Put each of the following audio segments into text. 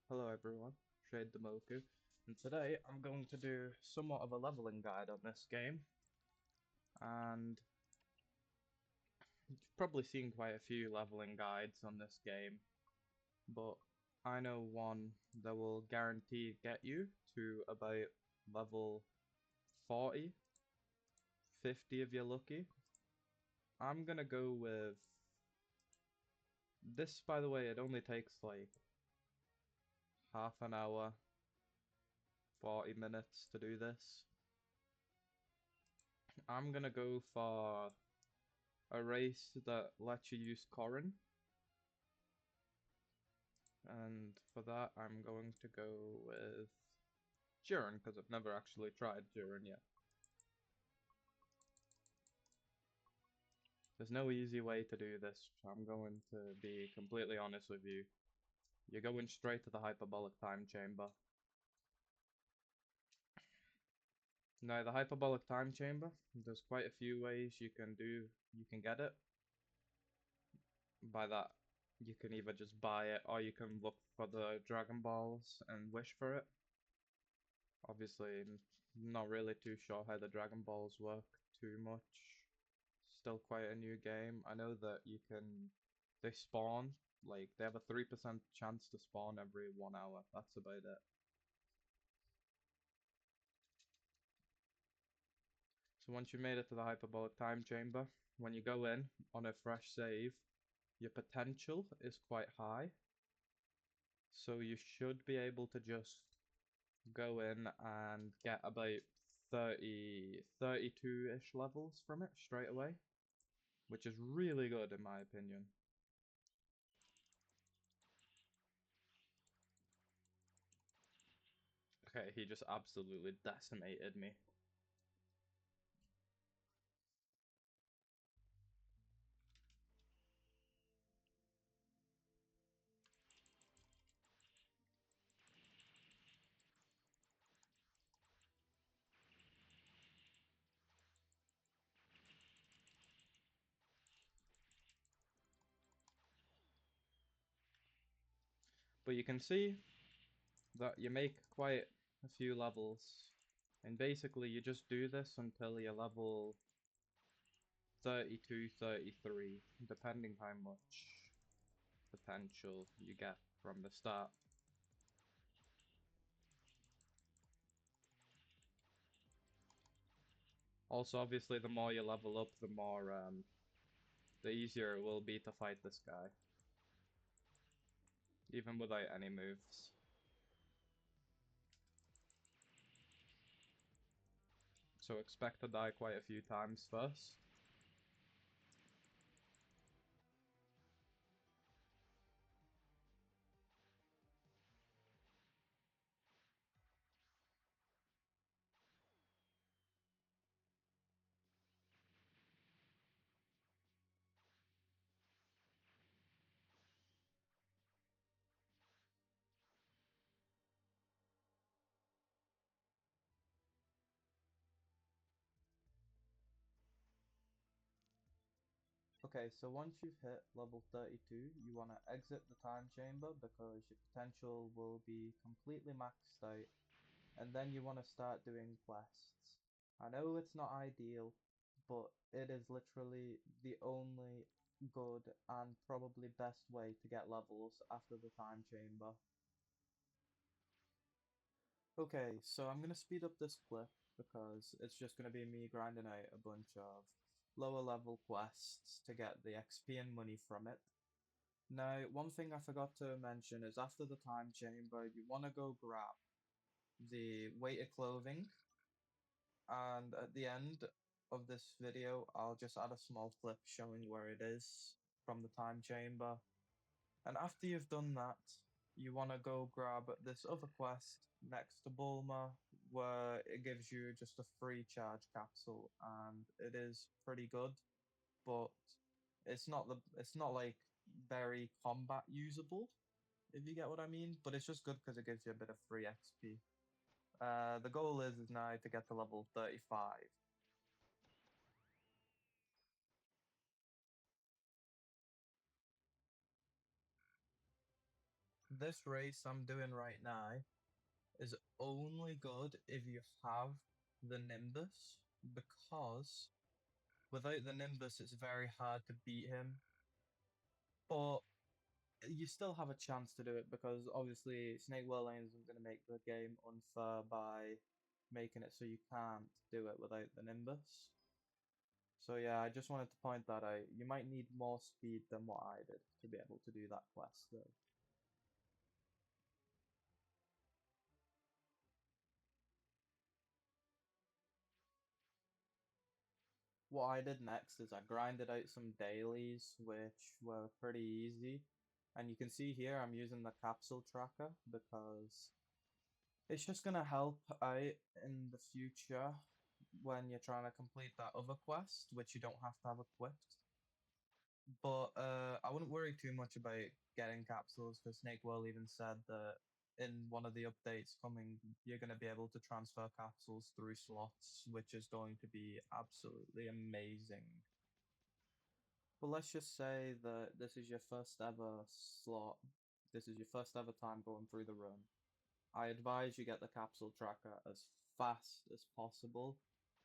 Hello everyone, Shade the Moku, and today I'm going to do somewhat of a leveling guide on this game, and you've probably seen quite a few leveling guides on this game, but I know one that will guarantee get you to about level 40, 50 if you're lucky. I'm gonna go with this, by the way. It only takes like half an hour, 40 minutes to do this. I'm gonna go for a race that lets you use Corrin. And for that, I'm going to go with Jiren, because I've never actually tried Jiren yet. There's no easy way to do this. I'm going to be completely honest with you. You're going straight to the Hyperbolic Time Chamber. Now, the Hyperbolic Time Chamber, there's quite a few ways you can get it. By that, you can either just buy it, or you can look for the Dragon Balls and wish for it. Obviously, not really too sure how the Dragon Balls work too much. Still quite a new game. I know that they spawn, like, they have a 3% chance to spawn every 1 hour. That's about it. So once you made it to the Hyperbolic Time Chamber, when you go in on a fresh save, your potential is quite high. So you should be able to just go in and get about 32-ish levels from it straight away, which is really good in my opinion. Okay, he just absolutely decimated me. But you can see that you make quite a few levels. And basically you just do this until you're level 32, 33, depending how much potential you get from the start. Also, obviously, the more you level up, the easier it will be to fight this guy. Even without any moves. So expect to die quite a few times first. Okay, so once you've hit level 32, you want to exit the time chamber because your potential will be completely maxed out, and then you want to start doing quests. I know it's not ideal, but it is literally the only good and probably best way to get levels after the time chamber. Okay, so I'm gonna speed up this clip because it's just gonna be me grinding out a bunch of lower level quests to get the XP and money from it. Now, one thing I forgot to mention is after the time chamber, you want to go grab the weighted clothing, and at the end of this video, I'll just add a small clip showing where it is from the time chamber. And after you've done that, you want to go grab this other quest next to Bulma, where it gives you just a free charge capsule, and it is pretty good, but it's not like very combat usable, if you get what I mean. But it's just good because it gives you a bit of free XP. The goal is now to get to level 35. this race I'm doing right now is only good if you have the Nimbus, because without the Nimbus, it's very hard to beat him. But you still have a chance to do it because obviously Snake World Lane isn't going to make the game unfair by making it so you can't do it without the Nimbus. So yeah, I just wanted to point that out. You might need more speed than what I did to be able to do that quest though. What I did next is I grinded out some dailies, which were pretty easy. And you can see here I'm using the capsule tracker because it's just gonna help out in the future when you're trying to complete that other quest, which you don't have to have equipped. But I wouldn't worry too much about getting capsules because Snake World even said that in one of the updates coming, you're going to be able to transfer capsules through slots, which is going to be absolutely amazing. But let's just say that this is your first ever slot. This is your first ever time going through the run. I advise you get the capsule tracker as fast as possible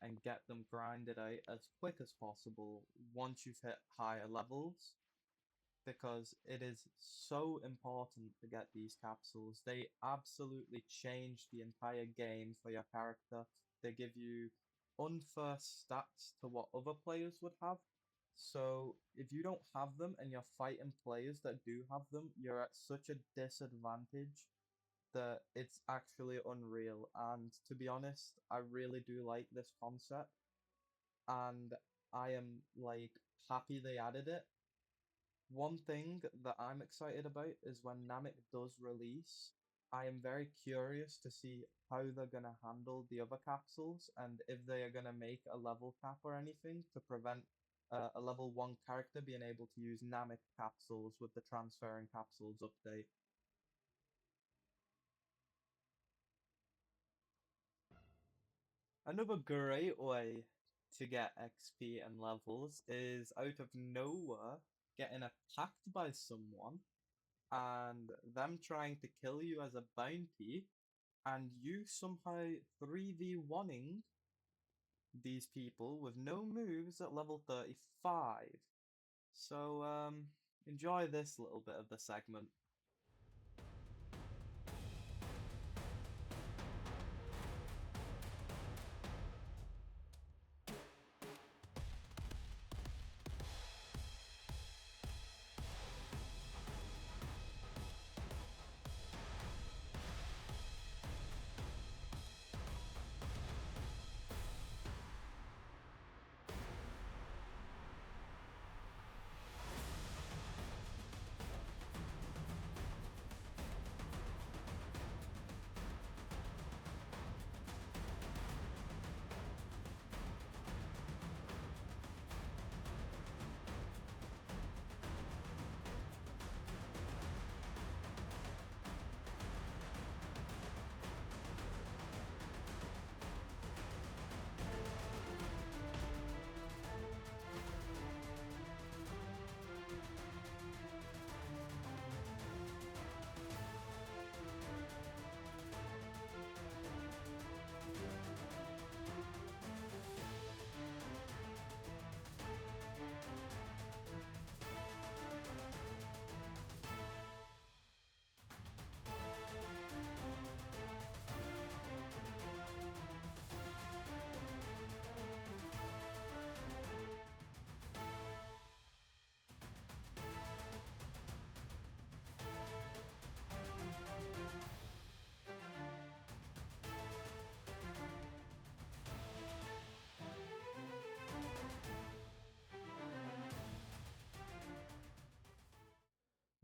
and get them grinded out as quick as possible once you've hit higher levels, because it is so important to get these capsules. They absolutely change the entire game for your character. They give you unfair stats to what other players would have. So if you don't have them and you're fighting players that do have them, you're at such a disadvantage that it's actually unreal. And to be honest, I really do like this concept, and I am like happy they added it. One thing that I'm excited about is when Namek does release, I am very curious to see how they're going to handle the other capsules and if they are going to make a level cap or anything to prevent a level 1 character being able to use Namek capsules with the transferring capsules update. Another great way to get XP and levels is out of nowhere getting attacked by someone and them trying to kill you as a bounty, and you somehow 3v1ing these people with no moves at level 35. So, enjoy this little bit of the segment.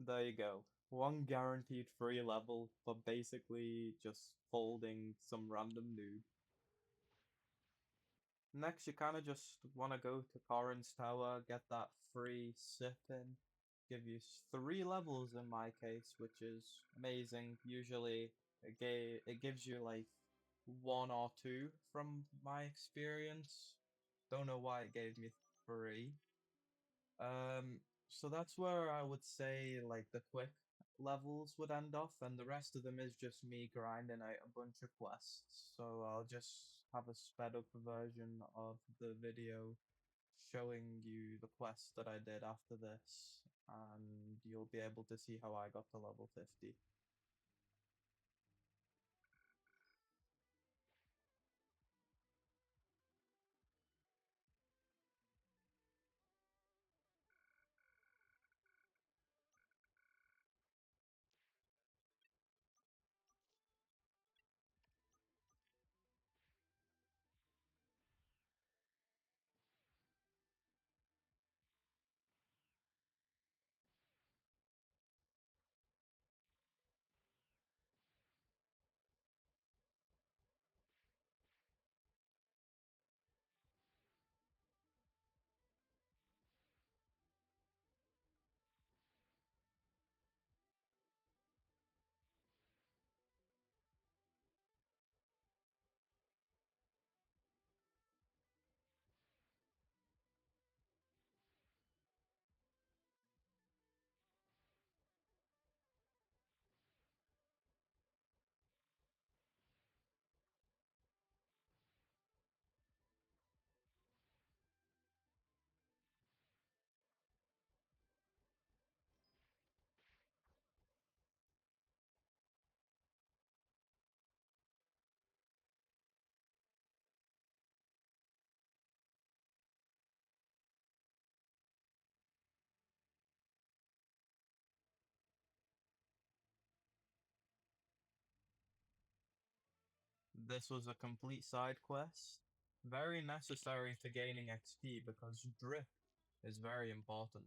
There you go. One guaranteed free level for basically just folding some random noob. Next, you kind of just want to go to Corin's Tower, get that free sip in. Give you 3 levels in my case, which is amazing. Usually, it gives you like 1 or 2 from my experience. Don't know why it gave me 3. So that's where I would say like the quick levels would end off, and the rest of them is just me grinding out a bunch of quests. So I'll just have a sped up version of the video showing you the quest that I did after this, and you'll be able to see how I got to level 50. This was a complete side quest, very necessary to gaining XP because drift is very important.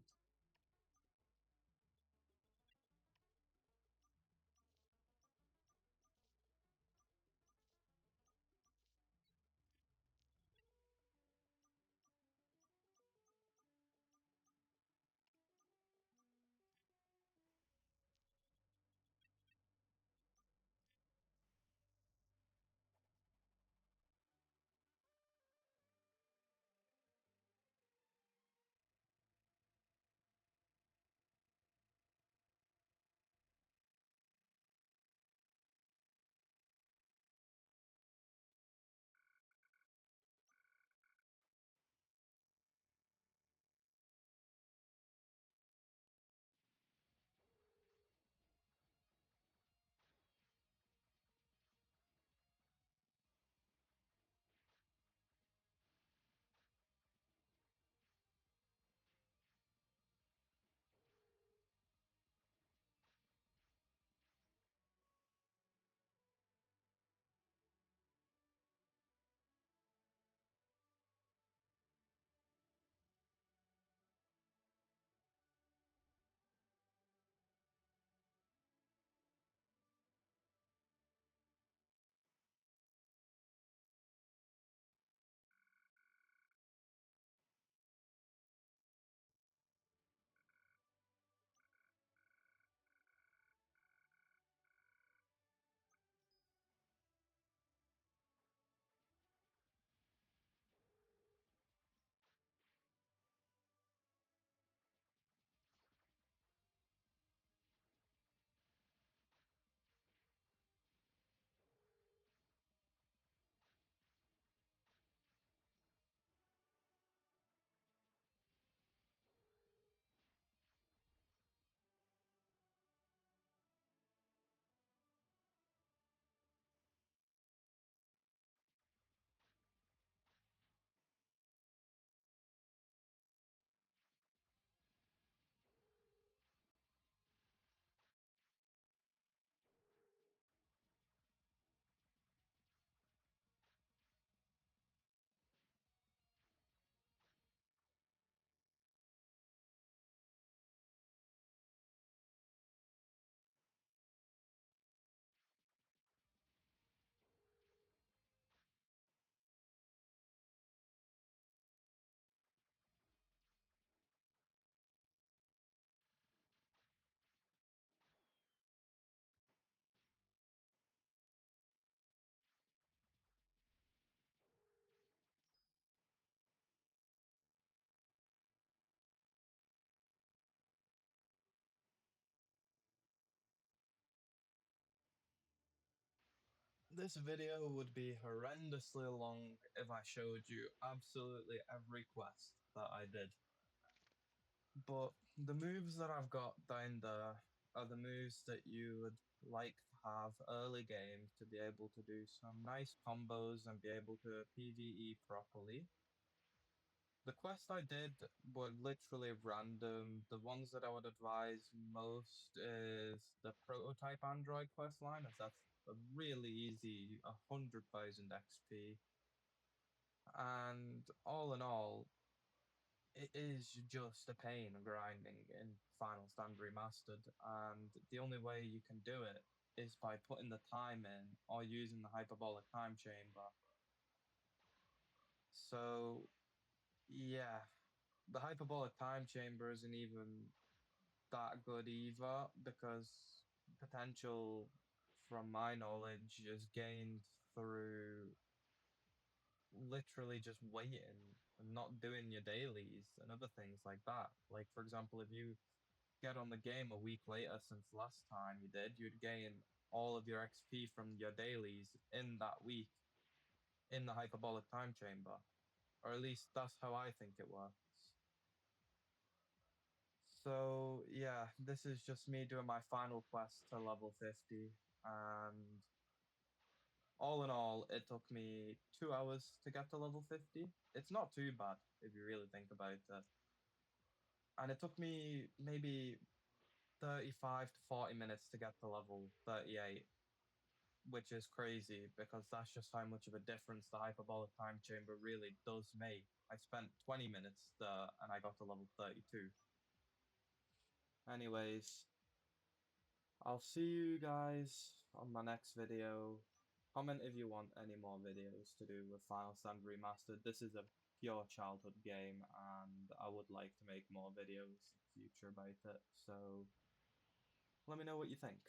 This video would be horrendously long if I showed you absolutely every quest that I did. But the moves that I've got down there are the moves that you would like to have early game to be able to do some nice combos and be able to PvE properly. The quests I did were literally random. The ones that I would advise most is the prototype Android quest line, as that's a really easy 100,000 XP. And all in all, it is just a pain grinding in Final Stand Remastered, and the only way you can do it is by putting the time in or using the hyperbolic time chamber. So, yeah, the hyperbolic time chamber isn't even that good either because potential, from my knowledge, is gained through literally just waiting and not doing your dailies and other things like that. Like, for example, if you get on the game a week later since last time you did, you'd gain all of your XP from your dailies in that week in the hyperbolic time chamber. Or at least that's how I think it works. So yeah, this is just me doing my final quest to level 50. And all in all, it took me 2 hours to get to level 50. It's not too bad if you really think about it. And it took me maybe 35 to 40 minutes to get to level 38, which is crazy because that's just how much of a difference the hyperbolic time chamber really does make. I spent 20 minutes there and I got to level 32. Anyways, I'll see you guys on my next video. Comment if you want any more videos to do with Final Stand Remastered. This is a pure childhood game and I would like to make more videos in the future about it. So let me know what you think.